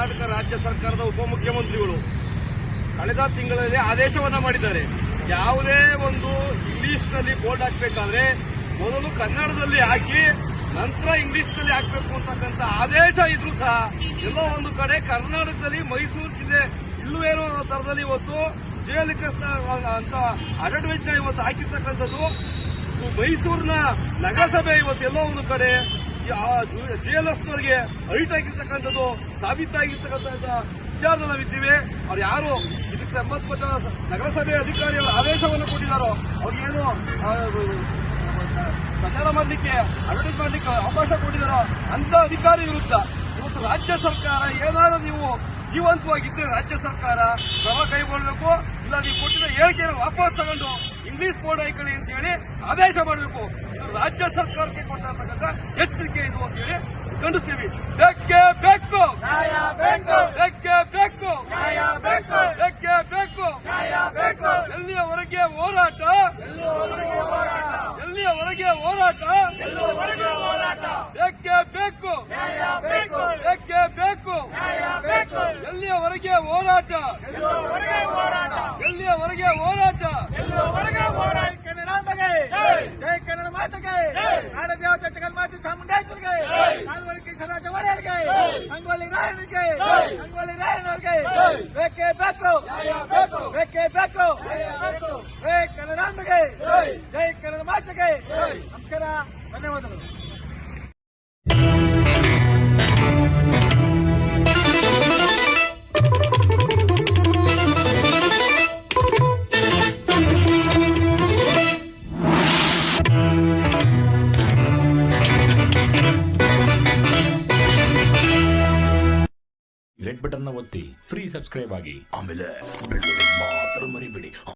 ಕರ್ನಾಟಕ ರಾಜ್ಯ ಸರ್ಕಾರದ ಉಪಮುಖ್ಯಮಂತ್ರಿಗಳು ಕಳೆದ ತಿಂಗಳಲ್ಲಿ ಆದೇಶವನ್ನ ಮಾಡಿದ್ದಾರೆ. ಯಾವುದೇ ಒಂದು ಇಂಗ್ಲಿಷ್ನಲ್ಲಿ ಬೋರ್ಡ್ ಹಾಕಬೇಕಾದ್ರೆ ಮೊದಲು ಕನ್ನಡದಲ್ಲಿ ಹಾಕಿ ನಂತರ ಇಂಗ್ಲಿಷ್ನಲ್ಲಿ ಹಾಕಬೇಕು ಅಂತಕ್ಕಂಥ ಆದೇಶ ಇದ್ರೂ ಸಹ ಎಲ್ಲೋ ಒಂದು ಕಡೆ ಕರ್ನಾಟಕದಲ್ಲಿ ಮೈಸೂರು ಜಿಲ್ಲೆ ಇಲ್ಲವೇನೋ ತರದಲ್ಲಿ ಇವತ್ತು ಜೆಎಲ್ಎಕ್ಎಸ್ ಅಂತ ಅಡ್ವರ್ಟೈಸ್ನ ಇವತ್ತು ಹಾಕಿರ್ತಕ್ಕಂಥದ್ದು. ಮೈಸೂರಿನ ನಗರಸಭೆ ಇವತ್ತು ಎಲ್ಲೋ ಒಂದು ಕಡೆ ಜೆಎಲ್ಎಸ್ನವರಿಗೆ ಹೈಟ್ ಆಗಿರ್ತಕ್ಕಂಥದ್ದು ಸಾಬೀತಾಗಿರ್ತಕ್ಕಂಥ ವಿಚಾರದಲ್ಲಿ ನಾವಿದ್ದೀವಿ. ಅವ್ರು ಯಾರು ಇದಕ್ಕೆ ಸಂಬಂಧಪಟ್ಟ ನಗರಸಭೆ ಅಧಿಕಾರಿಗಳ ಆದೇಶವನ್ನು ಕೊಟ್ಟಿದ್ದಾರೋ ಅವ್ರಿಗೇನು ಪ್ರಚಾರ ಮಾಡಲಿಕ್ಕೆ ಅಡ್ವರ್ಟೈಸ್ ಮಾಡಲಿಕ್ಕೆ ಅವಕಾಶ ಕೊಟ್ಟಿದ್ದಾರೋ ಅಂತ ಅಧಿಕಾರಿ ವಿರುದ್ಧ ಇವತ್ತು ರಾಜ್ಯ ಸರ್ಕಾರ ಏನಾದರೂ ನೀವು ಜೀವಂತವಾಗಿದ್ದರೆ ರಾಜ್ಯ ಸರ್ಕಾರ ಕ್ರಮ ಕೈಗೊಳ್ಳಬೇಕು. ಇಲ್ಲ ನೀವು ಕೊಟ್ಟಿದ್ದ ಹೇಳಿಕೆಯನ್ನು ವಾಪಸ್ ತಗೊಂಡು ಇಂಗ್ಲಿಷ್ ಬೋರ್ಡ್ ಹಾಕೊಳ್ಳಿ ಅಂತ ಹೇಳಿ ಆದೇಶ ಮಾಡಬೇಕು. ಇದು ರಾಜ್ಯ ಸರ್ಕಾರಕ್ಕೆ ಕೊಟ್ಟಿರ್ತಕ್ಕಂಥ ಎಚ್ಚರಿಕೆ ಇದು ಅಂತ ಹೇಳಿ ಖಂಡಿಸ್ತೀವಿ. ಬೇಕೇ ಬೇಕು, ಬೇಕೇ ಬೇಕು, ಬೇಕೇ ಬೇಕು. ಎಲ್ಲಿಯವರೆಗೆ ಹೋರಾಟ, ಎಲ್ಲಿಯವರೆಗೆ ಹೋರಾಟ, ಬೇಕೇ ಬೇಕು, ಬೇಕೇ ಬೇಕು. ಎಲ್ಲಿಯವರೆಗೆ ಹೋರಾಟ, ಎಲ್ಲಿಯವರೆಗೆ ಹೋರಾಟ. ಕನ್ನಡಾಂಬೆಗೆ ಜೈ, ಕನ್ನಡ ಮಾತೆಗೆ, ನಾಡದೇವತೆ ಜಗನ್ಮಾತೆ ಚಾಮುಂಡೇಶ್ವರಿಗೆ, ನಾಲ್ವಡಿಕೆ ಸರಾಜ ಒಡೆಯರಿಗೆ, ಸಂಗೊಳ್ಳಿ ರಾಯಣ್ಣರಿಗೆ, ಸಂಗೊಳ್ಳಿ ರಾಯಣ್ಣರಿಗೆ ಬೇಕೇ ಬೇಕು, ಬೇಕೇ ಬೇಕು. ಜೈ ಕನ್ನಡಾಂಬೆಗೆ, ಜೈ ಕನ್ನಡ ಮಾತೆಗೆ. ನಮಸ್ಕಾರ, ಧನ್ಯವಾದಗಳು. ರೆಡ್ ಬಟನ್ ಒತ್ತಿ ಫ್ರೀ ಸಬ್ಸ್ಕ್ರೈಬ್ ಆಗಿ, ಆಮೇಲೆ ಬೆಲ್ ಮಾತ್ರ ಮರಿಬೇಡಿ.